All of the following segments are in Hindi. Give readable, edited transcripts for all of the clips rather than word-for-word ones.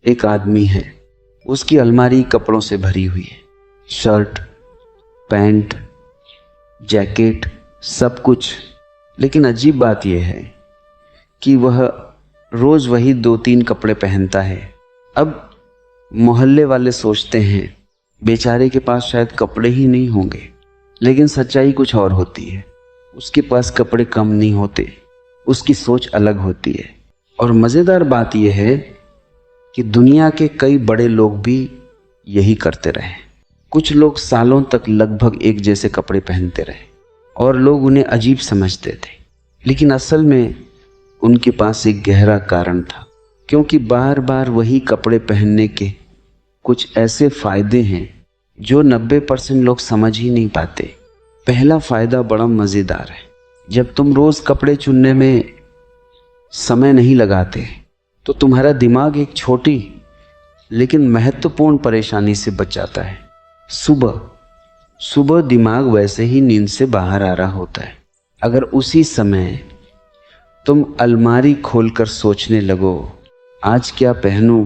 एक आदमी है, उसकी अलमारी कपड़ों से भरी हुई है। शर्ट, पैंट, जैकेट, सब कुछ। लेकिन अजीब बात यह है कि वह रोज वही 2-3 कपड़े पहनता है। अब मोहल्ले वाले सोचते हैं बेचारे के पास शायद कपड़े ही नहीं होंगे, लेकिन सच्चाई कुछ और होती है। उसके पास कपड़े कम नहीं होते, उसकी सोच अलग होती है। और मज़ेदार बात यह है कि दुनिया के कई बड़े लोग भी यही करते रहे। कुछ लोग सालों तक लगभग एक जैसे कपड़े पहनते रहे और लोग उन्हें अजीब समझते थे, लेकिन असल में उनके पास एक गहरा कारण था। क्योंकि बार बार वही कपड़े पहनने के कुछ ऐसे फायदे हैं जो 90% लोग समझ ही नहीं पाते। पहला फायदा बड़ा मज़ेदार है। जब तुम रोज कपड़े चुनने में समय नहीं लगाते तो तुम्हारा दिमाग एक छोटी लेकिन महत्वपूर्ण परेशानी से बच जाता है। सुबह सुबह दिमाग वैसे ही नींद से बाहर आ रहा होता है। अगर उसी समय तुम अलमारी खोलकर सोचने लगो आज क्या पहनूं,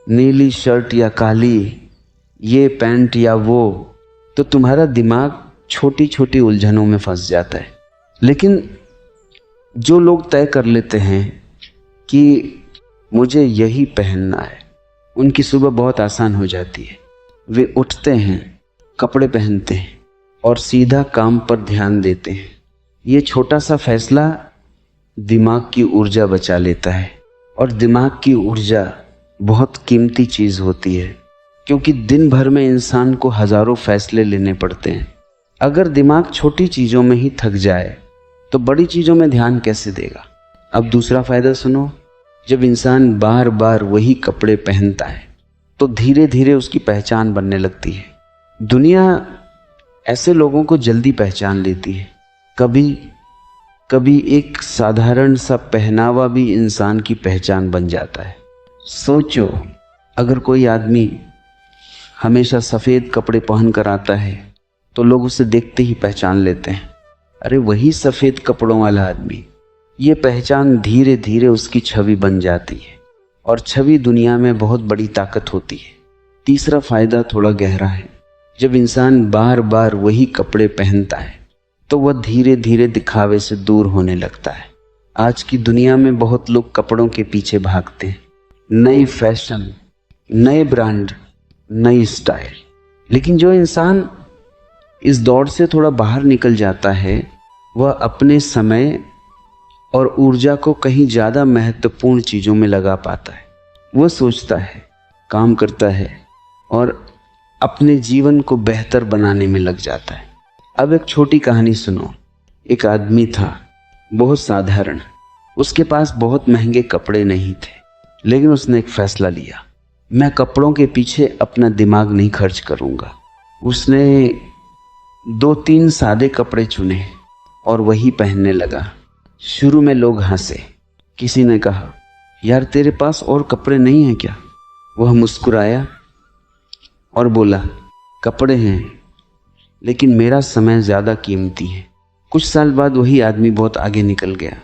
नीली शर्ट या काली, ये पैंट या वो, तो तुम्हारा दिमाग छोटी छोटी उलझनों में फंस जाता है। लेकिन जो लोग तय कर लेते हैं कि मुझे यही पहनना है, उनकी सुबह बहुत आसान हो जाती है। वे उठते हैं, कपड़े पहनते हैं और सीधा काम पर ध्यान देते हैं। ये छोटा सा फैसला दिमाग की ऊर्जा बचा लेता है। और दिमाग की ऊर्जा बहुत कीमती चीज़ होती है, क्योंकि दिन भर में इंसान को हजारों फैसले लेने पड़ते हैं। अगर दिमाग छोटी चीज़ों में ही थक जाए तो बड़ी चीज़ों में ध्यान कैसे देगा। अब दूसरा फ़ायदा सुनो। जब इंसान बार बार वही कपड़े पहनता है तो धीरे धीरे उसकी पहचान बनने लगती है। दुनिया ऐसे लोगों को जल्दी पहचान लेती है। कभी कभी एक साधारण सा पहनावा भी इंसान की पहचान बन जाता है। सोचो, अगर कोई आदमी हमेशा सफ़ेद कपड़े पहन कर आता है तो लोग उसे देखते ही पहचान लेते हैं, अरे वही सफ़ेद कपड़ों वाला आदमी। ये पहचान धीरे धीरे उसकी छवि बन जाती है और छवि दुनिया में बहुत बड़ी ताकत होती है। तीसरा फ़ायदा थोड़ा गहरा है। जब इंसान बार बार वही कपड़े पहनता है तो वह धीरे धीरे दिखावे से दूर होने लगता है। आज की दुनिया में बहुत लोग कपड़ों के पीछे भागते हैं, नई फैशन, नए ब्रांड, नई स्टाइल। लेकिन जो इंसान इस दौड़ से थोड़ा बाहर निकल जाता है वह अपने समय और ऊर्जा को कहीं ज़्यादा महत्वपूर्ण चीज़ों में लगा पाता है। वह सोचता है, काम करता है और अपने जीवन को बेहतर बनाने में लग जाता है। अब एक छोटी कहानी सुनो। एक आदमी था, बहुत साधारण। उसके पास बहुत महंगे कपड़े नहीं थे, लेकिन उसने एक फैसला लिया, मैं कपड़ों के पीछे अपना दिमाग नहीं खर्च करूँगा। उसने 2-3 सादे कपड़े चुने और वही पहनने लगा। शुरू में लोग हंसे। किसी ने कहा, यार तेरे पास और कपड़े नहीं हैं क्या? वह मुस्कुराया और बोला, कपड़े हैं, लेकिन मेरा समय ज़्यादा कीमती है। कुछ साल बाद वही आदमी बहुत आगे निकल गया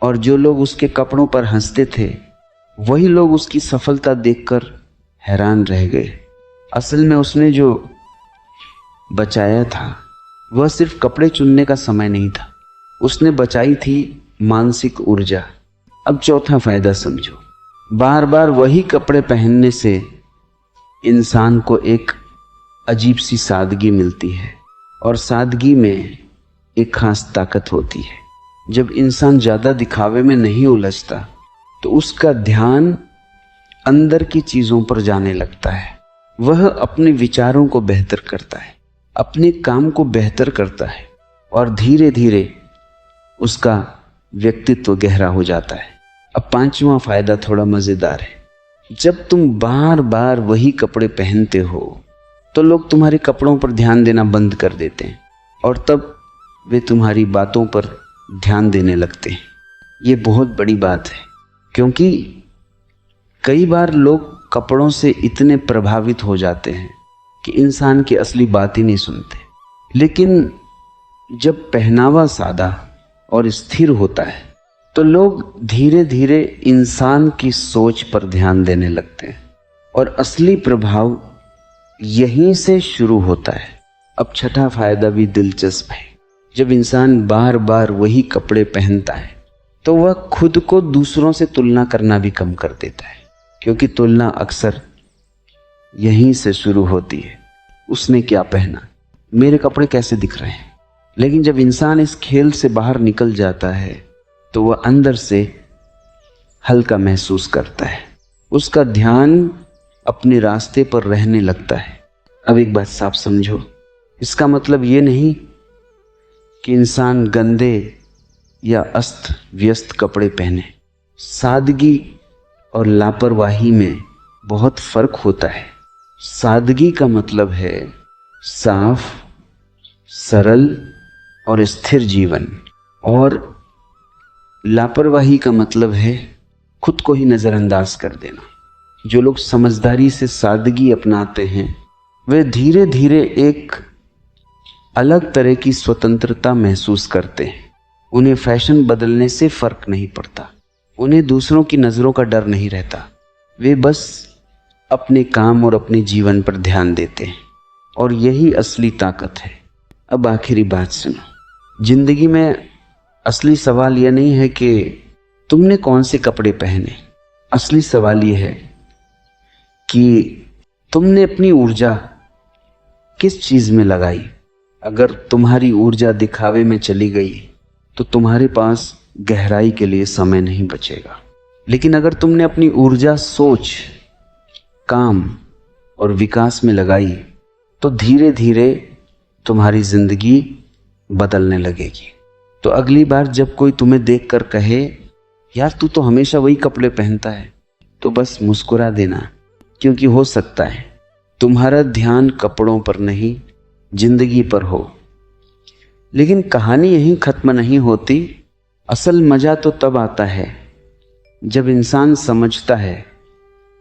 और जो लोग उसके कपड़ों पर हंसते थे वही लोग उसकी सफलता देखकर हैरान रह गए। असल में उसने जो बचाया था वह सिर्फ कपड़े चुनने का समय नहीं था, उसने बचाई थी मानसिक ऊर्जा। अब चौथा फायदा समझो। बार बार वही कपड़े पहनने से इंसान को एक अजीब सी सादगी मिलती है और सादगी में एक खास ताकत होती है। जब इंसान ज़्यादा दिखावे में नहीं उलझता तो उसका ध्यान अंदर की चीज़ों पर जाने लगता है। वह अपने विचारों को बेहतर करता है, अपने काम को बेहतर करता है और धीरे धीरे उसका व्यक्तित्व गहरा हो जाता है। अब पांचवा फायदा थोड़ा मज़ेदार है। जब तुम बार बार वही कपड़े पहनते हो तो लोग तुम्हारे कपड़ों पर ध्यान देना बंद कर देते हैं और तब वे तुम्हारी बातों पर ध्यान देने लगते हैं। ये बहुत बड़ी बात है, क्योंकि कई बार लोग कपड़ों से इतने प्रभावित हो जाते हैं कि इंसान की असली बात ही नहीं सुनते। लेकिन जब पहनावा सादा और स्थिर होता है तो लोग धीरे धीरे इंसान की सोच पर ध्यान देने लगते हैं और असली प्रभाव यहीं से शुरू होता है। अब छठा फायदा भी दिलचस्प है। जब इंसान बार बार वही कपड़े पहनता है तो वह खुद को दूसरों से तुलना करना भी कम कर देता है, क्योंकि तुलना अक्सर यहीं से शुरू होती है। उसने क्या पहना, मेरे कपड़े कैसे दिख रहे हैं। लेकिन जब इंसान इस खेल से बाहर निकल जाता है तो वह अंदर से हल्का महसूस करता है, उसका ध्यान अपने रास्ते पर रहने लगता है। अब एक बात साफ समझो, इसका मतलब ये नहीं कि इंसान गंदे या अस्त व्यस्त कपड़े पहने। सादगी और लापरवाही में बहुत फर्क होता है। सादगी का मतलब है साफ, सरल और स्थिर जीवन, और लापरवाही का मतलब है खुद को ही नजरअंदाज कर देना। जो लोग समझदारी से सादगी अपनाते हैं वे धीरे धीरे एक अलग तरह की स्वतंत्रता महसूस करते हैं। उन्हें फैशन बदलने से फर्क नहीं पड़ता, उन्हें दूसरों की नज़रों का डर नहीं रहता। वे बस अपने काम और अपने जीवन पर ध्यान देते हैं, और यही असली ताकत है। अब आखिरी बात सुनो, जिंदगी में असली सवाल यह नहीं है कि तुमने कौन से कपड़े पहने। असली सवाल यह है कि तुमने अपनी ऊर्जा किस चीज में लगाई। अगर तुम्हारी ऊर्जा दिखावे में चली गई तो तुम्हारे पास गहराई के लिए समय नहीं बचेगा। लेकिन अगर तुमने अपनी ऊर्जा सोच, काम और विकास में लगाई तो धीरे धीरे तुम्हारी जिंदगी बदलने लगेगी। तो अगली बार जब कोई तुम्हें देखकर कहे यार तू तो हमेशा वही कपड़े पहनता है, तो बस मुस्कुरा देना, क्योंकि हो सकता है तुम्हारा ध्यान कपड़ों पर नहीं जिंदगी पर हो। लेकिन कहानी यहीं खत्म नहीं होती। असल मजा तो तब आता है जब इंसान समझता है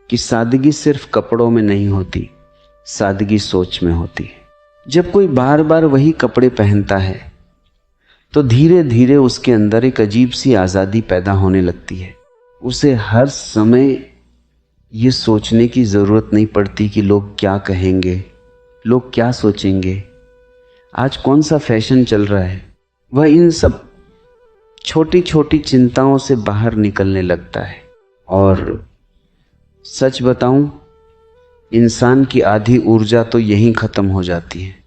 कि सादगी सिर्फ कपड़ों में नहीं होती, सादगी सोच में होती है। जब कोई बार बार वही कपड़े पहनता है तो धीरे धीरे उसके अंदर एक अजीब सी आज़ादी पैदा होने लगती है। उसे हर समय ये सोचने की ज़रूरत नहीं पड़ती कि लोग क्या कहेंगे, लोग क्या सोचेंगे, आज कौन सा फैशन चल रहा है। वह इन सब छोटी छोटी चिंताओं से बाहर निकलने लगता है। और सच बताऊं, इंसान की आधी ऊर्जा तो यहीं ख़त्म हो जाती है।